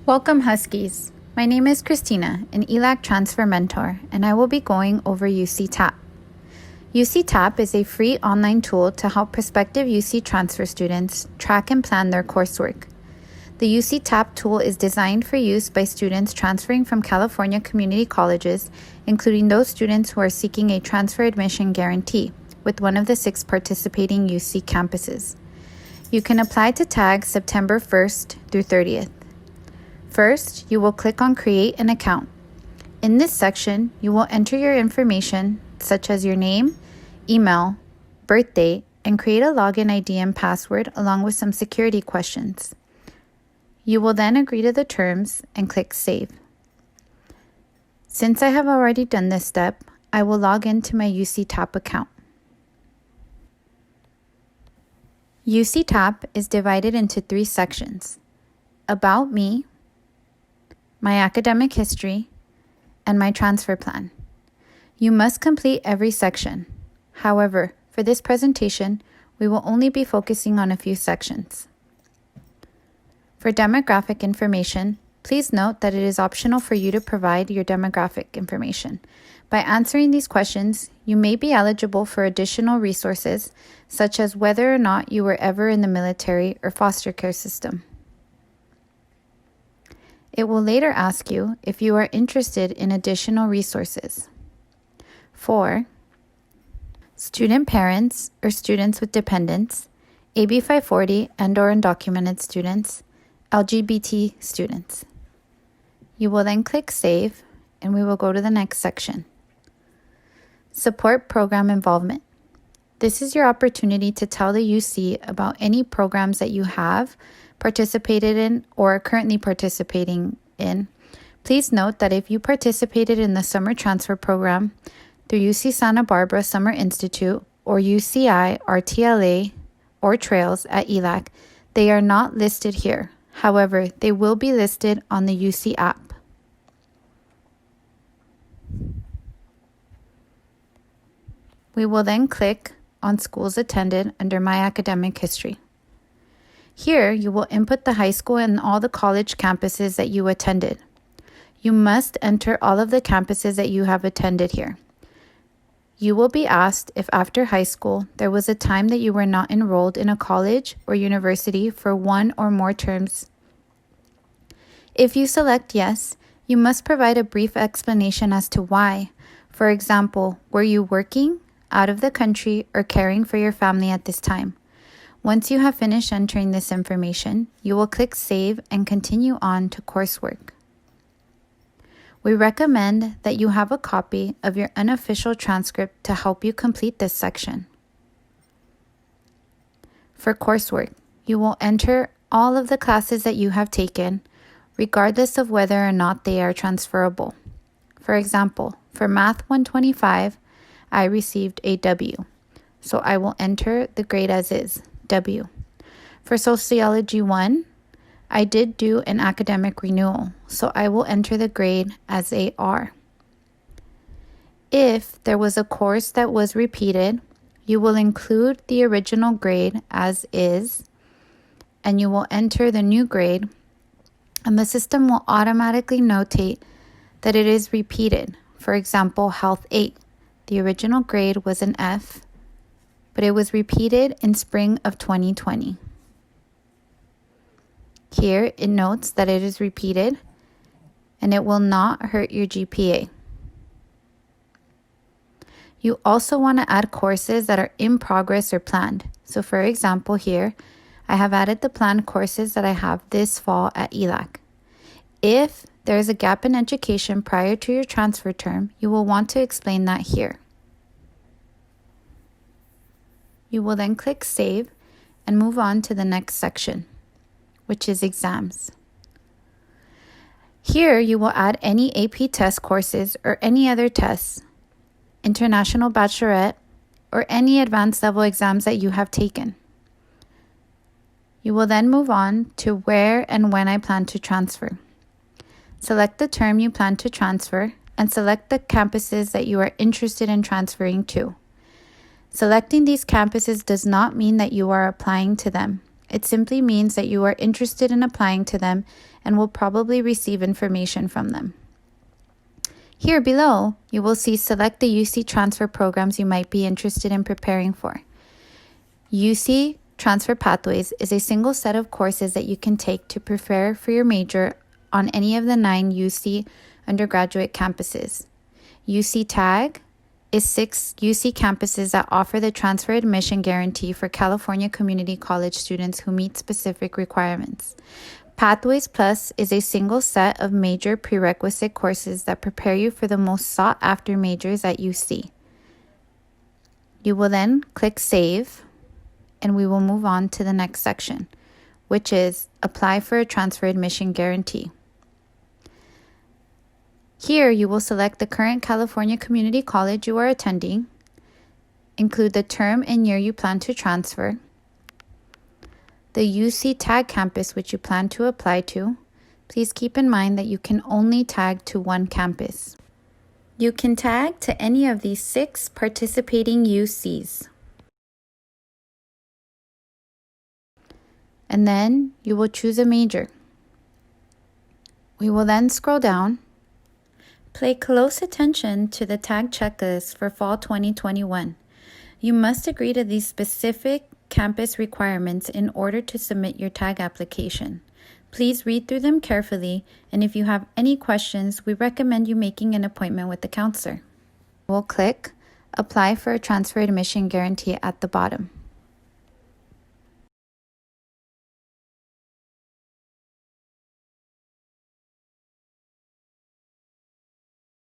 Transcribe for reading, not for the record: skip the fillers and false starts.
Welcome, Huskies. My name is Christina, an ELAC transfer mentor, and I will be going over UC TAP. UC TAP is a free online tool to help prospective UC transfer students track and plan their coursework. The UC TAP tool is designed for use by students transferring from California community colleges, including those students who are seeking a transfer admission guarantee with one of the 6 participating UC campuses. You can apply to TAG September 1st through 30th. First, you will click on Create an Account. In this section, you will enter your information such as your name, email, birthday, and create a login ID and password along with some security questions. You will then agree to the terms and click Save. Since I have already done this step, I will log into my UC TAP account. UC TAP is divided into 3 sections: About Me, my academic history, and my transfer plan. You must complete every section. However, for this presentation, we will only be focusing on a few sections. For demographic information, please note that it is optional for you to provide your demographic information. By answering these questions, you may be eligible for additional resources, such as whether or not you were ever in the military or foster care system. It will later ask you if you are interested in additional resources. For student parents or students with dependents, AB 540 and/or undocumented students, LGBT students. You will then click Save, and we will go to the next section. Support program involvement. This is your opportunity to tell the UC about any programs that you have participated in or are currently participating in. Please note that if you participated in the summer transfer program through UC Santa Barbara Summer Institute or UCI, RTLA, or Trails at ELAC, they are not listed here. However, they will be listed on the UC app. We will then click on Schools Attended under My Academic History. Here, you will input the high school and all the college campuses that you attended. You must enter all of the campuses that you have attended here. You will be asked if after high school, there was a time that you were not enrolled in a college or university for 1 or more terms. If you select yes, you must provide a brief explanation as to why. For example, were you working, out of the country, or caring for your family at this time? Once you have finished entering this information, you will click Save and continue on to coursework. We recommend that you have a copy of your unofficial transcript to help you complete this section. For coursework, you will enter all of the classes that you have taken, regardless of whether or not they are transferable. For example, for Math 125, I received a W, so I will enter the grade as is. W. For Sociology 1, I did do an academic renewal, so I will enter the grade as a R. If there was a course that was repeated, you will include the original grade as is, and you will enter the new grade, and the system will automatically notate that it is repeated. For example, Health 8, the original grade was an F, but it was repeated in spring of 2020. Here, it notes that it is repeated, and it will not hurt your GPA. You also want to add courses that are in progress or planned. So for example, here, I have added the planned courses that I have this fall at ELAC. If there is a gap in education prior to your transfer term, you will want to explain that here. You will then click Save and move on to the next section, which is exams. Here, you will add any AP test courses or any other tests, International Baccalaureate, or any advanced level exams that you have taken. You will then move on to where and when I plan to transfer. Select the term you plan to transfer and select the campuses that you are interested in transferring to. Selecting these campuses does not mean that you are applying to them. It simply means that you are interested in applying to them and will probably receive information from them. Here below, you will see select the UC transfer programs you might be interested in preparing for. UC Transfer Pathways is a single set of courses that you can take to prepare for your major on any of the 9 UC undergraduate campuses. UC TAG is 6 UC campuses that offer the transfer admission guarantee for California community college students who meet specific requirements. Pathways Plus is a single set of major prerequisite courses that prepare you for the most sought-after majors at UC. You will then click Save, and we will move on to the next section, which is Apply for a Transfer Admission Guarantee. Here, you will select the current California community college you are attending, include the term and year you plan to transfer, the UC TAG campus which you plan to apply to. Please keep in mind that you can only tag to one campus. You can tag to any of these 6 participating UCs. And then you will choose a major. We will then scroll down. Pay close attention to the tag checklist for fall 2021. You must agree to these specific campus requirements in order to submit your tag application. Please read through them carefully, and if you have any questions, we recommend you making an appointment with the counselor. We'll click Apply for a Transfer Admission Guarantee at the bottom.